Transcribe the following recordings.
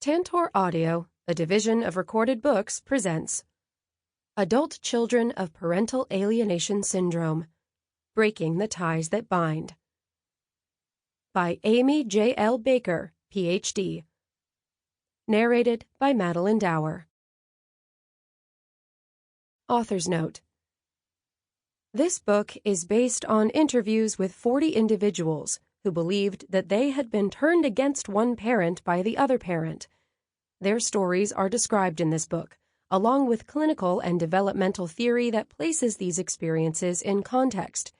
Tantor Audio, a division of Recorded Books, presents Adult Children of Parental Alienation Syndrome, Breaking the Ties That Bind, by Amy J. L. Baker, Ph.D. Narrated by Madeleine Dauer. Author's Note: This book is based on interviews with 40 individuals who believed that they had been turned against one parent by the other parent. Their stories are described in this book, along with clinical and developmental theory that places these experiences in context.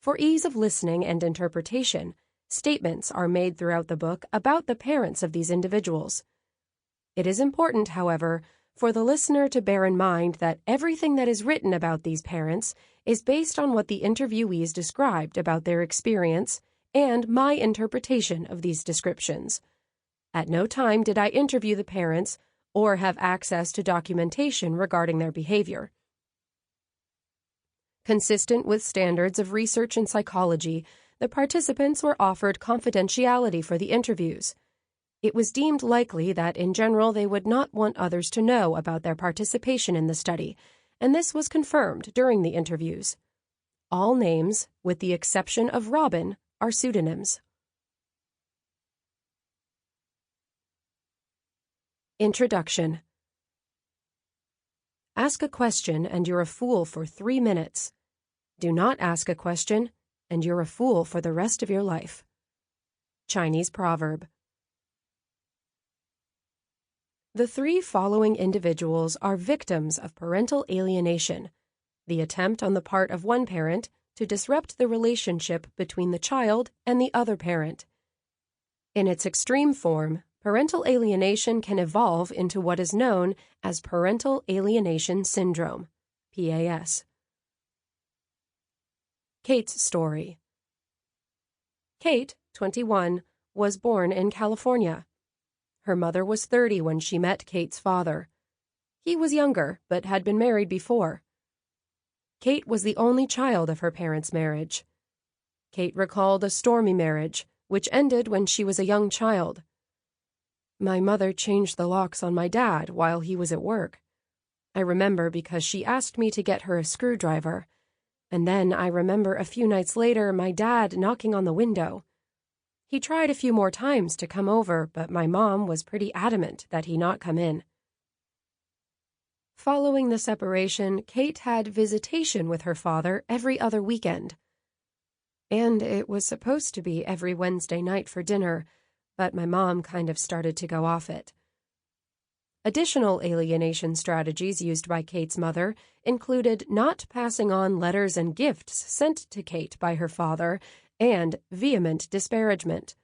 For ease of listening and interpretation, statements are made throughout the book about the parents of these individuals. It is important, however, for the listener to bear in mind that everything that is written about these parents is based on what the interviewees described about their experience and my interpretation of these descriptions. At no time did I interview the parents or have access to documentation regarding their behavior. Consistent with standards of research in psychology, the participants were offered confidentiality for the interviews. It was deemed likely that in general they would not want others to know about their participation in the study, and this was confirmed during the interviews. All names, with the exception of Robin, are pseudonyms. Introduction. Ask a question and you're a fool for 3 minutes. Do not ask a question and you're a fool for the rest of your life. Chinese proverb. The 3 following individuals are victims of parental alienation, the attempt on the part of one parent to disrupt the relationship between the child and the other parent. In its extreme form, parental alienation can evolve into what is known as Parental Alienation Syndrome, PAS. Kate's story. Kate, 21, was born in California. Her mother was 30 when she met Kate's father. He was younger, but had been married before. Kate was the only child of her parents' marriage. Kate recalled a stormy marriage, which ended when she was a young child. My mother changed the locks on my dad while he was at work. I remember because she asked me to get her a screwdriver. And then I remember a few nights later my dad knocking on the window. He tried a few more times to come over, but my mom was pretty adamant that he not come in. Following the separation, Kate had visitation with her father every other weekend. And it was supposed to be every Wednesday night for dinner, but my mom kind of started to go off it. Additional alienation strategies used by Kate's mother included not passing on letters and gifts sent to Kate by her father and vehement disparagement.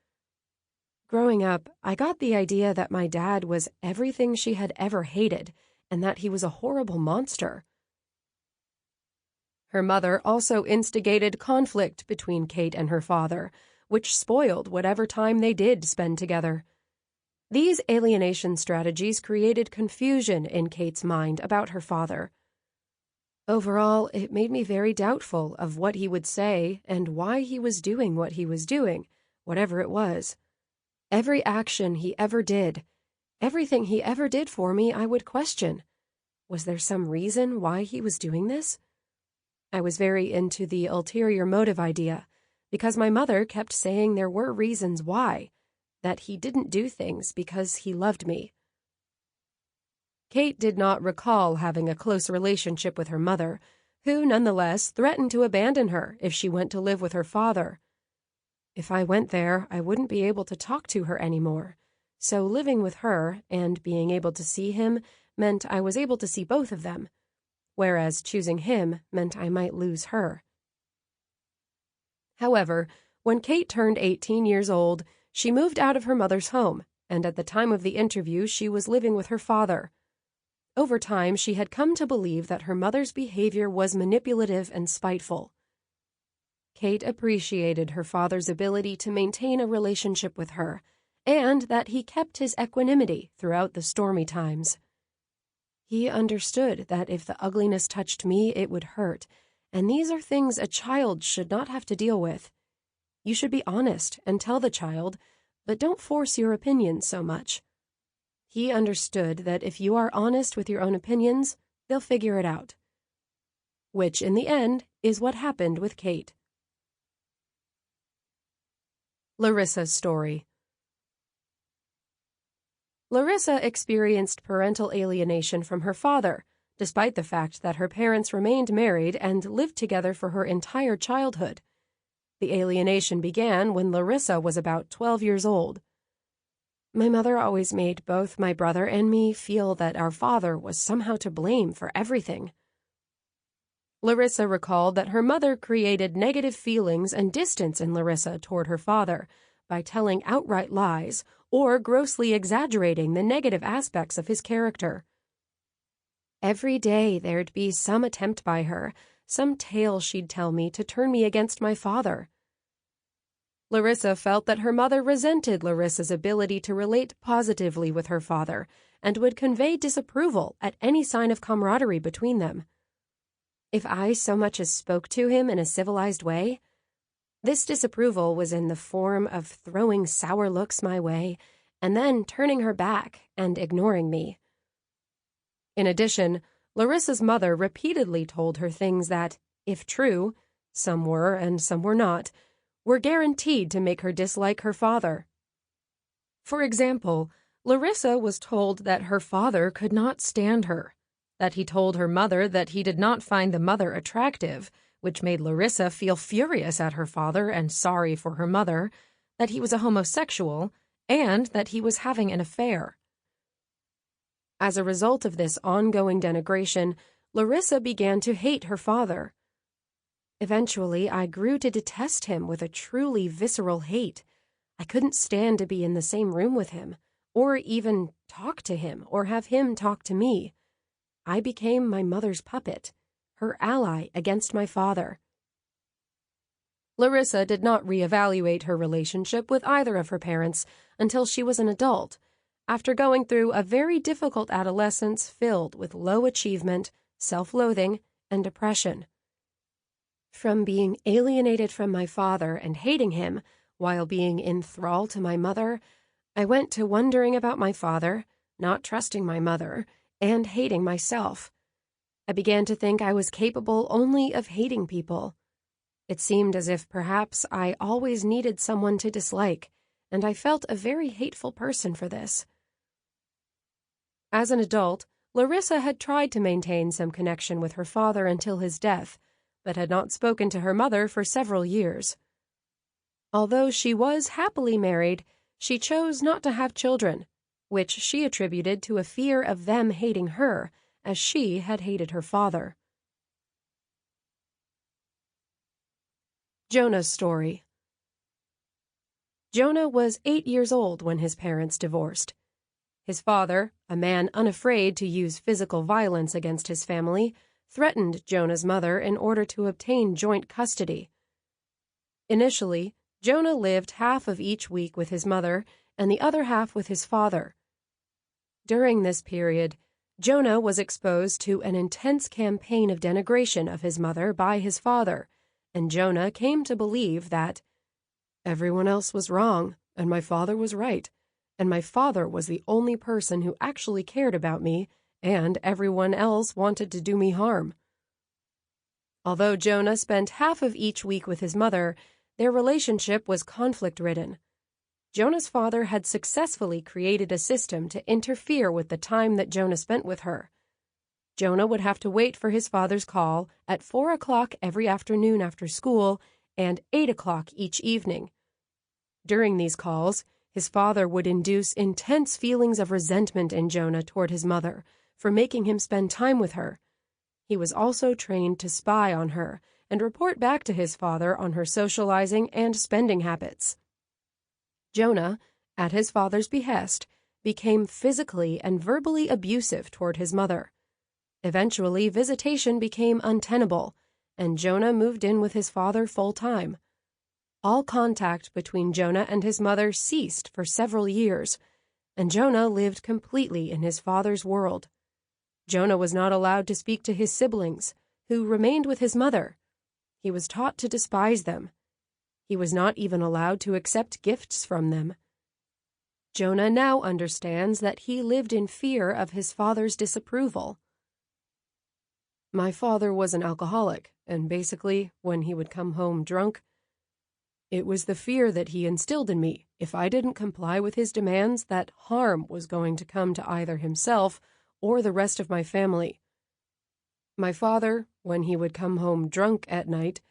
Growing up, I got the idea that my dad was everything she had ever hated and that he was a horrible monster. Her mother also instigated conflict between Kate and her father, which spoiled whatever time they did spend together. These alienation strategies created confusion in Kate's mind about her father. Overall, it made me very doubtful of what he would say and why he was doing what he was doing, whatever it was. Every action he ever did, everything he ever did for me, I would question. Was there some reason why he was doing this? I was very into the ulterior motive idea, because my mother kept saying there were reasons why, that he didn't do things because he loved me. Kate did not recall having a close relationship with her mother, who nonetheless threatened to abandon her if she went to live with her father. If I went there, I wouldn't be able to talk to her anymore, so living with her and being able to see him meant I was able to see both of them, whereas choosing him meant I might lose her. However, when Kate turned 18 years old, she moved out of her mother's home, and at the time of the interview she was living with her father. Over time, she had come to believe that her mother's behavior was manipulative and spiteful. Kate appreciated her father's ability to maintain a relationship with her, and that he kept his equanimity throughout the stormy times. He understood that if the ugliness touched me, it would hurt, and these are things a child should not have to deal with. You should be honest and tell the child, but don't force your opinion so much. He understood that if you are honest with your own opinions, they'll figure it out. Which, in the end, is what happened with Kate. Larissa's story. Larissa experienced parental alienation from her father, despite the fact that her parents remained married and lived together for her entire childhood. The alienation began when Larissa was about 12 years old. My mother always made both my brother and me feel that our father was somehow to blame for everything. Larissa recalled that her mother created negative feelings and distance in Larissa toward her father by telling outright lies or grossly exaggerating the negative aspects of his character. Every day there'd be some attempt by her, some tale she'd tell me to turn me against my father. Larissa felt that her mother resented Larissa's ability to relate positively with her father and would convey disapproval at any sign of camaraderie between them. If I so much as spoke to him in a civilized way, this disapproval was in the form of throwing sour looks my way and then turning her back and ignoring me. In addition, Larissa's mother repeatedly told her things that, if true, some were and some were not, were guaranteed to make her dislike her father. For example, Larissa was told that her father could not stand her, that he told her mother that he did not find the mother attractive, which made Larissa feel furious at her father and sorry for her mother, that he was a homosexual, and that he was having an affair. As a result of this ongoing denigration, Larissa began to hate her father. Eventually, I grew to detest him with a truly visceral hate. I couldn't stand to be in the same room with him, or even talk to him, or have him talk to me. I became my mother's puppet, her ally against my father. Larissa did not reevaluate her relationship with either of her parents until she was an adult, after going through a very difficult adolescence filled with low achievement, self-loathing, and depression. From being alienated from my father and hating him while being in thrall to my mother, I went to wondering about my father, not trusting my mother, and hating myself. I began to think I was capable only of hating people. It seemed as if perhaps I always needed someone to dislike, and I felt a very hateful person for this. As an adult, Larissa had tried to maintain some connection with her father until his death, but had not spoken to her mother for several years. Although she was happily married, she chose not to have children, which she attributed to a fear of them hating her, as she had hated her father. Jonah's story. Jonah was 8 years old when his parents divorced. His father, a man unafraid to use physical violence against his family, threatened Jonah's mother in order to obtain joint custody. Initially, Jonah lived half of each week with his mother and the other half with his father. During this period, Jonah was exposed to an intense campaign of denigration of his mother by his father, and Jonah came to believe that everyone else was wrong and my father was right, and my father was the only person who actually cared about me, and everyone else wanted to do me harm. Although Jonah spent half of each week with his mother, their relationship was conflict-ridden. Jonah's father had successfully created a system to interfere with the time that Jonah spent with her. Jonah would have to wait for his father's call at 4 o'clock every afternoon after school and 8 o'clock each evening. During these calls, his father would induce intense feelings of resentment in Jonah toward his mother for making him spend time with her. He was also trained to spy on her and report back to his father on her socializing and spending habits. Jonah, at his father's behest, became physically and verbally abusive toward his mother. Eventually, visitation became untenable, and Jonah moved in with his father full-time. All contact between Jonah and his mother ceased for several years, and Jonah lived completely in his father's world. Jonah was not allowed to speak to his siblings, who remained with his mother. He was taught to despise them. He was not even allowed to accept gifts from them. Jonah now understands that he lived in fear of his father's disapproval. My father was an alcoholic, and basically, when he would come home drunk, it was the fear that he instilled in me. If I didn't comply with his demands, that harm was going to come to either himself or the rest of my family. My father, when he would come home drunk at night,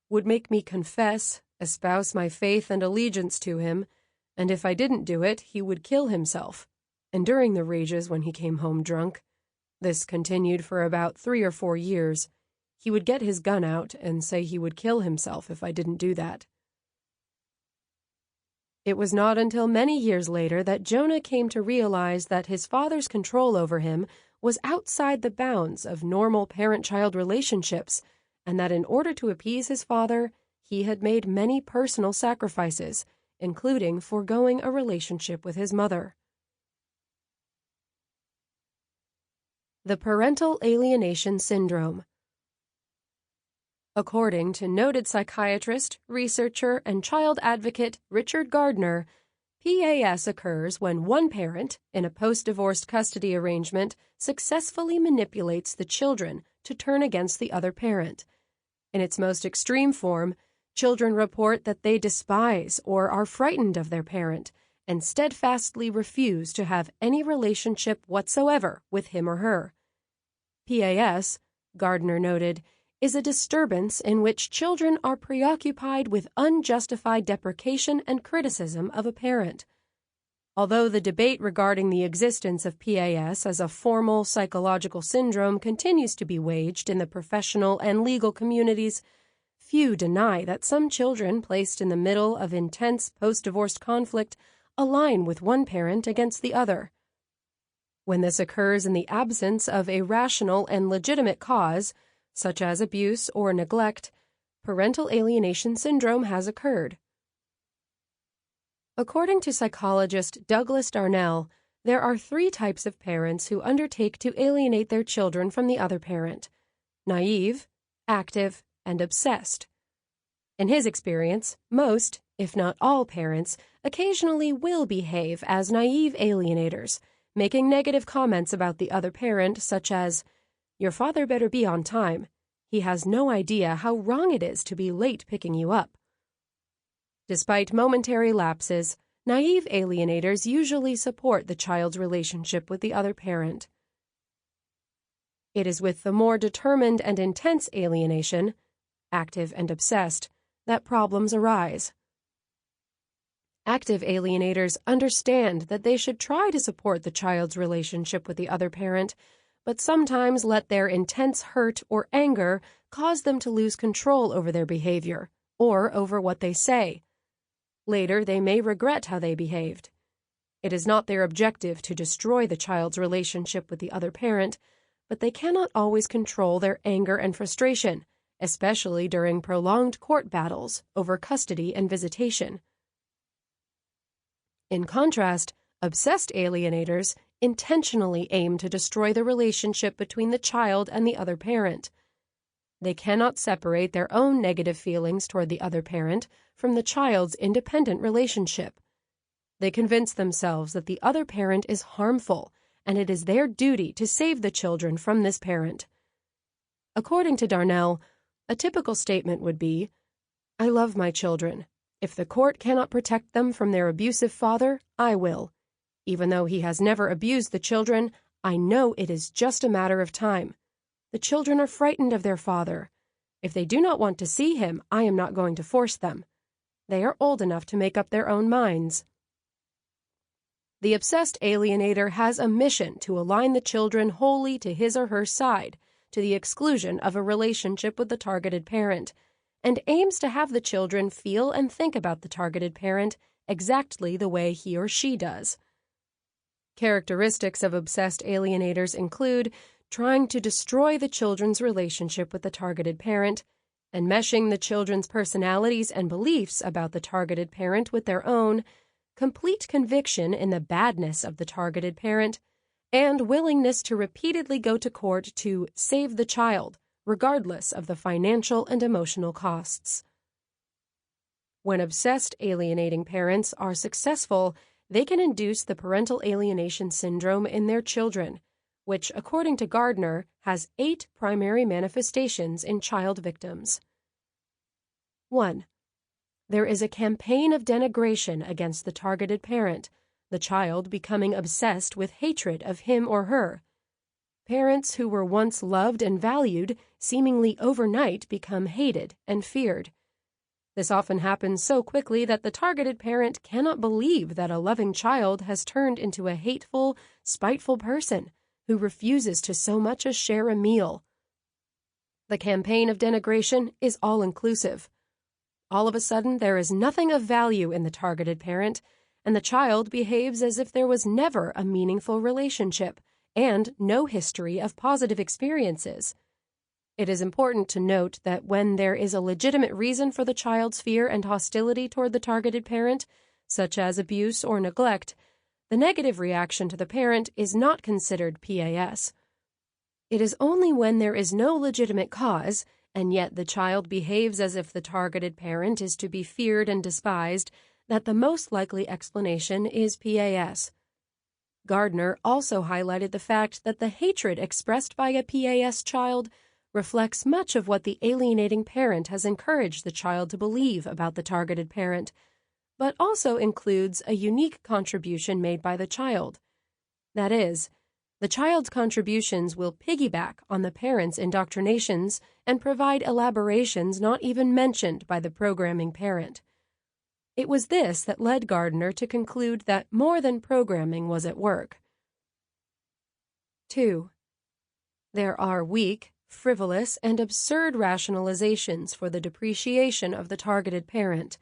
would make me confess, espouse my faith and allegiance to him, and if I didn't do it, he would kill himself. And during the rages when he came home drunk, this continued for about 3 or 4 years, he would get his gun out and say he would kill himself if I didn't do that. It was not until many years later that Jonah came to realize that his father's control over him was outside the bounds of normal parent-child relationships, and that in order to appease his father, he had made many personal sacrifices, including foregoing a relationship with his mother. The Parental Alienation Syndrome. According to noted psychiatrist, researcher, and child advocate Richard Gardner, PAS occurs when one parent, in a post-divorced custody arrangement, successfully manipulates the children to turn against the other parent. In its most extreme form, children report that they despise or are frightened of their parent and steadfastly refuse to have any relationship whatsoever with him or her. PAS, Gardner noted, is a disturbance in which children are preoccupied with unjustified deprecation and criticism of a parent. Although the debate regarding the existence of PAS as a formal psychological syndrome continues to be waged in the professional and legal communities, few deny that some children placed in the middle of intense post-divorce conflict align with one parent against the other. When this occurs in the absence of a rational and legitimate cause, such as abuse or neglect, parental alienation syndrome has occurred. According to psychologist Douglas Darnell, there are 3 types of parents who undertake to alienate their children from the other parent: naive, active, and obsessed. In his experience, most, if not all parents, occasionally will behave as naive alienators, making negative comments about the other parent such as, "Your father better be on time. He has no idea how wrong it is to be late picking you up." Despite momentary lapses, naive alienators usually support the child's relationship with the other parent. It is with the more determined and intense alienation, active and obsessed, that problems arise. Active alienators understand that they should try to support the child's relationship with the other parent, but sometimes let their intense hurt or anger cause them to lose control over their behavior or over what they say. Later, they may regret how they behaved. It is not their objective to destroy the child's relationship with the other parent, but they cannot always control their anger and frustration, especially during prolonged court battles over custody and visitation. In contrast, obsessed alienators intentionally aim to destroy the relationship between the child and the other parent. They cannot separate their own negative feelings toward the other parent from the child's independent relationship. They convince themselves that the other parent is harmful, and it is their duty to save the children from this parent. According to Darnell, a typical statement would be, "I love my children. If the court cannot protect them from their abusive father, I will. Even though he has never abused the children, I know it is just a matter of time. The children are frightened of their father. If they do not want to see him, I am not going to force them. They are old enough to make up their own minds." The obsessed alienator has a mission to align the children wholly to his or her side, to the exclusion of a relationship with the targeted parent, and aims to have the children feel and think about the targeted parent exactly the way he or she does. Characteristics of obsessed alienators include trying to destroy the children's relationship with the targeted parent, enmeshing the children's personalities and beliefs about the targeted parent with their own, complete conviction in the badness of the targeted parent, and willingness to repeatedly go to court to save the child, regardless of the financial and emotional costs. When obsessed alienating parents are successful, they can induce the parental alienation syndrome in their children, which, according to Gardner, has 8 primary manifestations in child victims. 1. There is a campaign of denigration against the targeted parent, the child becoming obsessed with hatred of him or her. Parents who were once loved and valued seemingly overnight become hated and feared. This often happens so quickly that the targeted parent cannot believe that a loving child has turned into a hateful, spiteful person who refuses to so much as share a meal. The campaign of denigration is all-inclusive. All of a sudden, there is nothing of value in the targeted parent, and the child behaves as if there was never a meaningful relationship and no history of positive experiences. It is important to note that when there is a legitimate reason for the child's fear and hostility toward the targeted parent, such as abuse or neglect, the negative reaction to the parent is not considered PAS. It is only when there is no legitimate cause, and yet the child behaves as if the targeted parent is to be feared and despised, that the most likely explanation is PAS. Gardner also highlighted the fact that the hatred expressed by a PAS child reflects much of what the alienating parent has encouraged the child to believe about the targeted parent, but also includes a unique contribution made by the child. That is, the child's contributions will piggyback on the parent's indoctrinations and provide elaborations not even mentioned by the programming parent. It was this that led Gardner to conclude that more than programming was at work. 2. There are weak, frivolous, and absurd rationalizations for the depreciation of the targeted parent.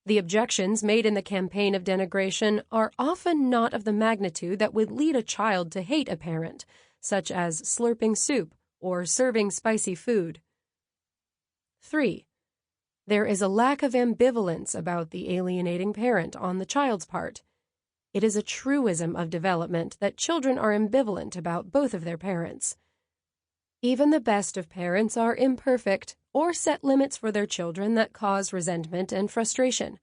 The objections made in the campaign of denigration are often not of the magnitude that would lead a child to hate a parent, such as slurping soup or serving spicy food. 3. There is a lack of ambivalence about the alienating parent on the child's part. It is a truism of development that children are ambivalent about both of their parents. Even the best of parents are imperfect or set limits for their children that cause resentment and frustration.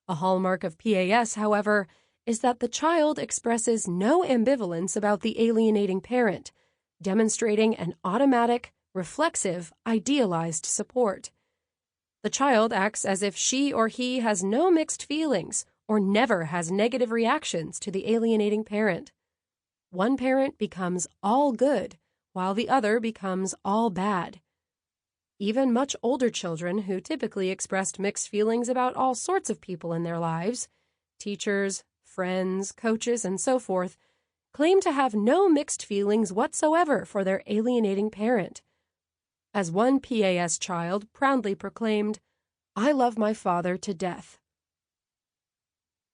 A hallmark of PAS, however, is that the child expresses no ambivalence about the alienating parent, demonstrating an automatic, reflexive, idealized support. The child acts as if she or he has no mixed feelings or never has negative reactions to the alienating parent. One parent becomes all good, while the other becomes all bad. Even much older children who typically expressed mixed feelings about all sorts of people in their lives, teachers, friends, coaches, and so forth, claim to have no mixed feelings whatsoever for their alienating parent. As one PAS child proudly proclaimed, "I love my father to death."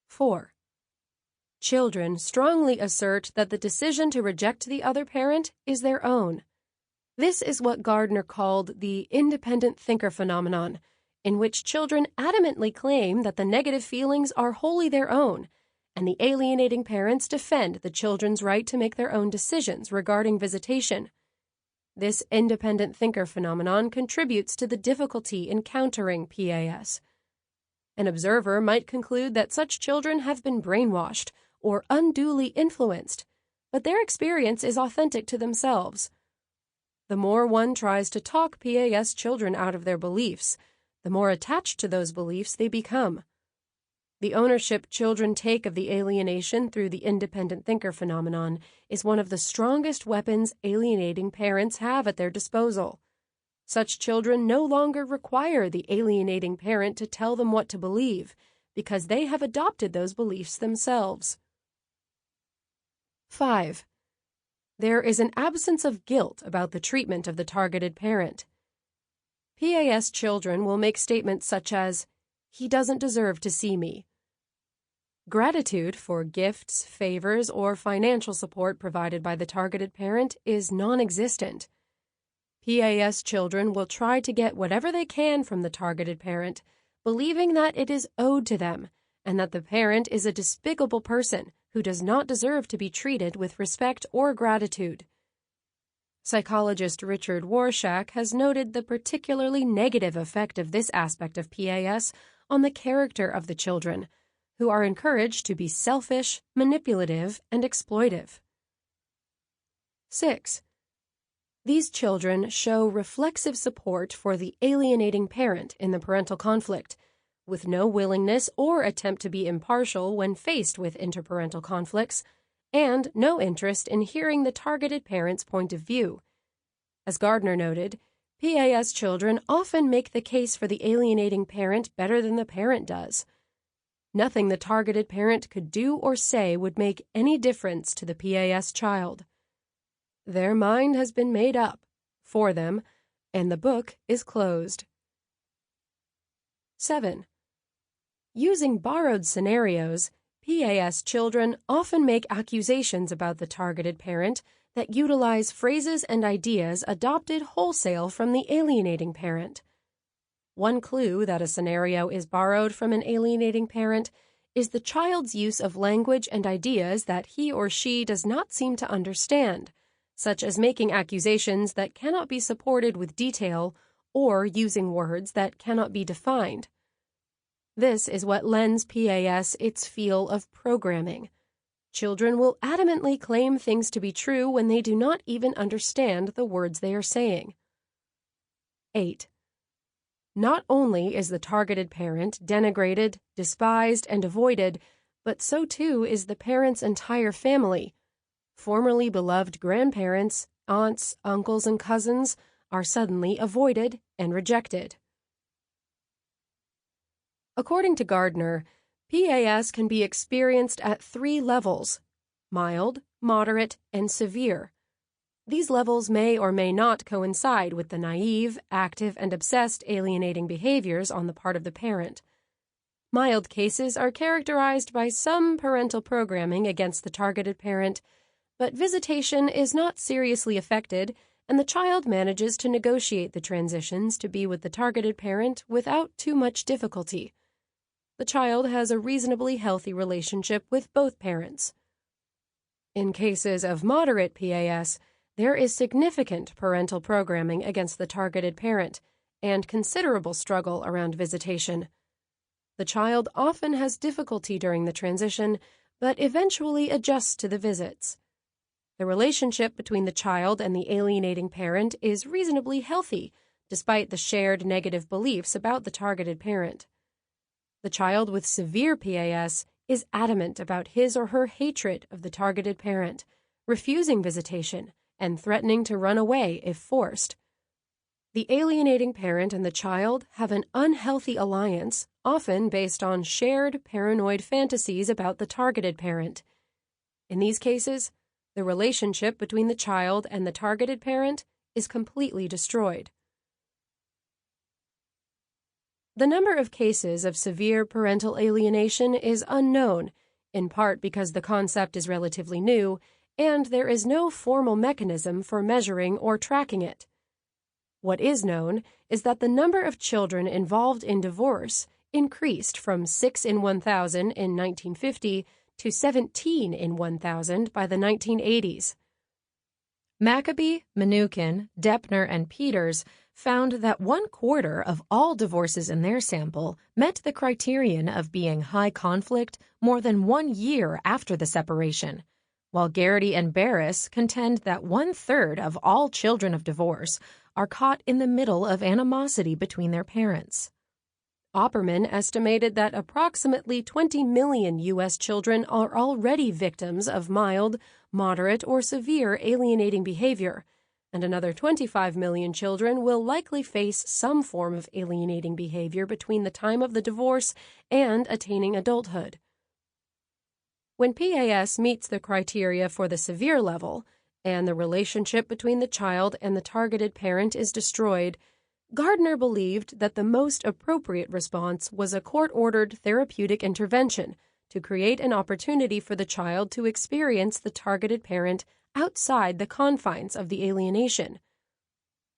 4. Children strongly assert that the decision to reject the other parent is their own. This is what Gardner called the independent thinker phenomenon, in which children adamantly claim that the negative feelings are wholly their own, and the alienating parents defend the children's right to make their own decisions regarding visitation. This independent thinker phenomenon contributes to the difficulty in countering PAS. An observer might conclude that such children have been brainwashed or unduly influenced, but their experience is authentic to themselves. The more one tries to talk PAS children out of their beliefs, the more attached to those beliefs they become. The ownership children take of the alienation through the independent thinker phenomenon is one of the strongest weapons alienating parents have at their disposal. Such children no longer require the alienating parent to tell them what to believe, because they have adopted those beliefs themselves. 5. There is an absence of guilt about the treatment of the targeted parent. PAS children will make statements such as, "He doesn't deserve to see me." Gratitude for gifts, favors, or financial support provided by the targeted parent is non-existent. PAS children will try to get whatever they can from the targeted parent, believing that it is owed to them and that the parent is a despicable person who does not deserve to be treated with respect or gratitude. Psychologist Richard Warshak has noted the particularly negative effect of this aspect of PAS on the character of the children, who are encouraged to be selfish, manipulative, and exploitive. 6. These children show reflexive support for the alienating parent in the parental conflict, with no willingness or attempt to be impartial when faced with interparental conflicts, and no interest in hearing the targeted parent's point of view. As Gardner noted, PAS children often make the case for the alienating parent better than the parent does. Nothing the targeted parent could do or say would make any difference to the PAS child. Their mind has been made up for them, and the book is closed. 7. Using borrowed scenarios, PAS children often make accusations about the targeted parent that utilize phrases and ideas adopted wholesale from the alienating parent. One clue that a scenario is borrowed from an alienating parent is the child's use of language and ideas that he or she does not seem to understand, such as making accusations that cannot be supported with detail or using words that cannot be defined. This is what lends PAS its feel of programming. Children will adamantly claim things to be true when they do not even understand the words they are saying. 8. Not only is the targeted parent denigrated, despised, and avoided, but so too is the parent's entire family. Formerly beloved grandparents, aunts, uncles, and cousins are suddenly avoided and rejected. According to Gardner, PAS can be experienced at 3 levels: mild, moderate, and severe. These levels may or may not coincide with the naive, active, and obsessed alienating behaviors on the part of the parent. Mild cases are characterized by some parental programming against the targeted parent, but visitation is not seriously affected, and the child manages to negotiate the transitions to be with the targeted parent without too much difficulty. The child has a reasonably healthy relationship with both parents. In cases of moderate PAS, there is significant parental programming against the targeted parent and considerable struggle around visitation. The child often has difficulty during the transition, but eventually adjusts to the visits. The relationship between the child and the alienating parent is reasonably healthy, despite the shared negative beliefs about the targeted parent. The child with severe PAS is adamant about his or her hatred of the targeted parent, refusing visitation, and threatening to run away if forced. The alienating parent and the child have an unhealthy alliance, often based on shared paranoid fantasies about the targeted parent. In these cases, the relationship between the child and the targeted parent is completely destroyed. The number of cases of severe parental alienation is unknown, in part because the concept is relatively new, and there is no formal mechanism for measuring or tracking it. What is known is that the number of children involved in divorce increased from 6 in 1,000 in 1950 to 17 in 1,000 by the 1980s. Maccabee, Mnookin, Deppner, and Peters found that 1/4 of all divorces in their sample met the criterion of being high conflict more than 1 year after the separation, while Garrity and Barris contend that 1/3 of all children of divorce are caught in the middle of animosity between their parents. Opperman estimated that approximately 20 million U.S. children are already victims of mild, moderate, or severe alienating behavior, and another 25 million children will likely face some form of alienating behavior between the time of the divorce and attaining adulthood. When PAS meets the criteria for the severe level, and the relationship between the child and the targeted parent is destroyed, Gardner believed that the most appropriate response was a court-ordered therapeutic intervention to create an opportunity for the child to experience the targeted parent outside the confines of the alienation.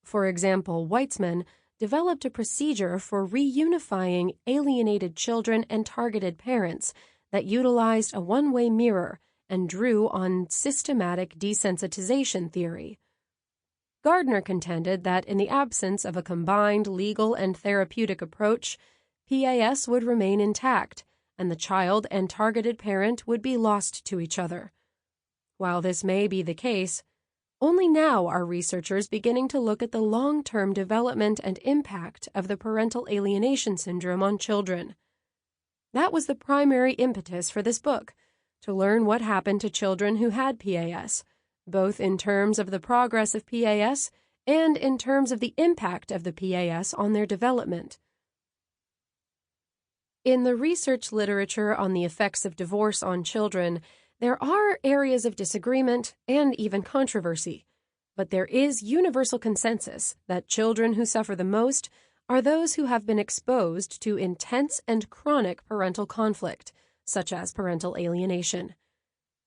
For example, Weitzman developed a procedure for reunifying alienated children and targeted parents that utilized a one-way mirror and drew on systematic desensitization theory. Gardner contended that in the absence of a combined legal and therapeutic approach, PAS would remain intact, and the child and targeted parent would be lost to each other. While this may be the case, only now are researchers beginning to look at the long-term development and impact of the parental alienation syndrome on children. That was the primary impetus for this book, to learn what happened to children who had PAS, both in terms of the progress of PAS and in terms of the impact of the PAS on their development. In the research literature on the effects of divorce on children, there are areas of disagreement and even controversy, but there is universal consensus that children who suffer the most are those who have been exposed to intense and chronic parental conflict, such as parental alienation.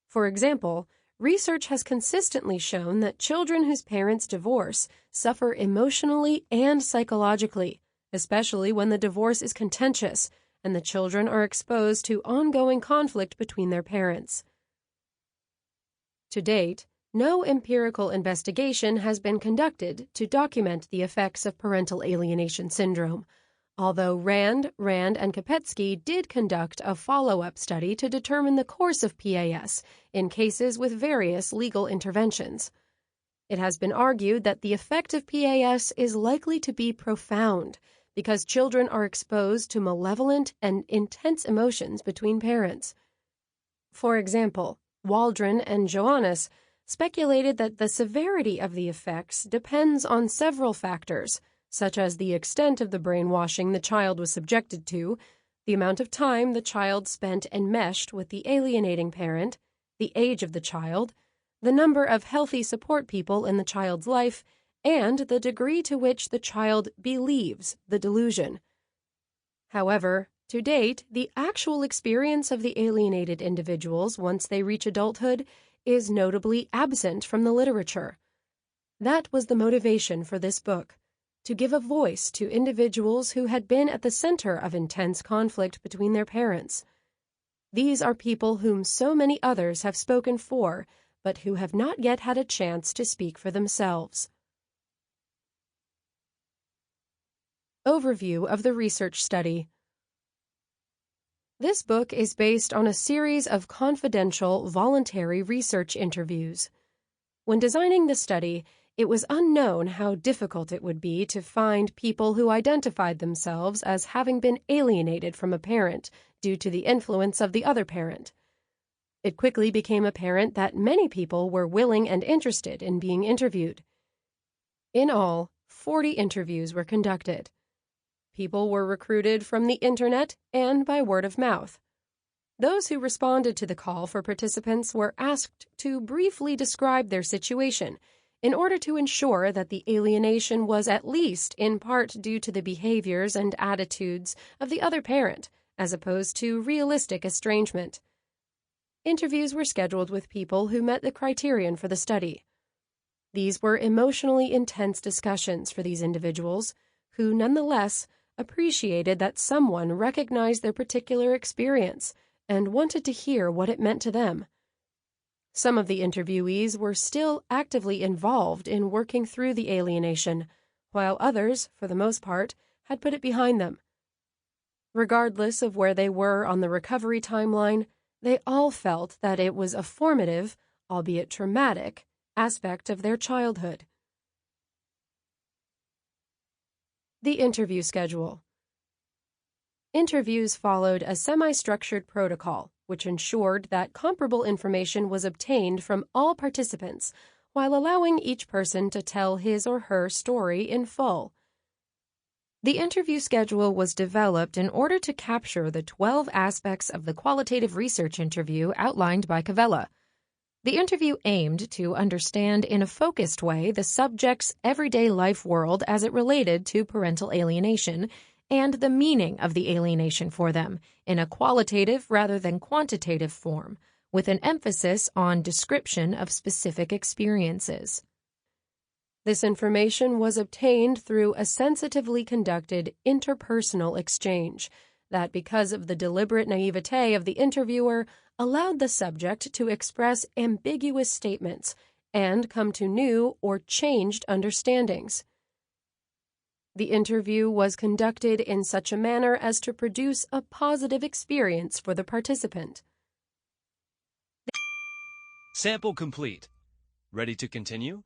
For example, research has consistently shown that children whose parents divorce suffer emotionally and psychologically, especially when the divorce is contentious and the children are exposed to ongoing conflict between their parents. To date, no empirical investigation has been conducted to document the effects of parental alienation syndrome, although Rand, and Kopetsky did conduct a follow-up study to determine the course of PAS in cases with various legal interventions. It has been argued that the effect of PAS is likely to be profound because children are exposed to malevolent and intense emotions between parents. For example, Waldron and Johannes speculated that the severity of the effects depends on several factors, such as the extent of the brainwashing the child was subjected to, the amount of time the child spent enmeshed with the alienating parent, the age of the child, the number of healthy support people in the child's life, and the degree to which the child believes the delusion. However, to date, the actual experience of the alienated individuals once they reach adulthood is notably absent from the literature. That was the motivation for this book, to give a voice to individuals who had been at the center of intense conflict between their parents. These are people whom so many others have spoken for, but who have not yet had a chance to speak for themselves. Overview of the research study. This book is based on a series of confidential, voluntary research interviews. When designing the study, it was unknown how difficult it would be to find people who identified themselves as having been alienated from a parent due to the influence of the other parent. It quickly became apparent that many people were willing and interested in being interviewed. In all, 40 interviews were conducted. People were recruited from the internet and by word of mouth. Those who responded to the call for participants were asked to briefly describe their situation in order to ensure that the alienation was at least in part due to the behaviors and attitudes of the other parent, as opposed to realistic estrangement. Interviews were scheduled with people who met the criterion for the study. These were emotionally intense discussions for these individuals, who nonetheless appreciated that someone recognized their particular experience and wanted to hear what it meant to them. Some of the interviewees were still actively involved in working through the alienation, while others, for the most part, had put it behind them. Regardless of where they were on the recovery timeline, they all felt that it was a formative, albeit traumatic, aspect of their childhood. The interview schedule. Interviews followed a semi-structured protocol, which ensured that comparable information was obtained from all participants, while allowing each person to tell his or her story in full. The interview schedule was developed in order to capture the 12 aspects of the qualitative research interview outlined by Cavella. The interview aimed to understand in a focused way the subject's everyday life world as it related to parental alienation and the meaning of the alienation for them in a qualitative rather than quantitative form, with an emphasis on description of specific experiences. This information was obtained through a sensitively conducted interpersonal exchange that, because of the deliberate naivete of the interviewer, allowed the subject to express ambiguous statements and come to new or changed understandings. The interview was conducted in such a manner as to produce a positive experience for the participant. Sample complete. Ready to continue?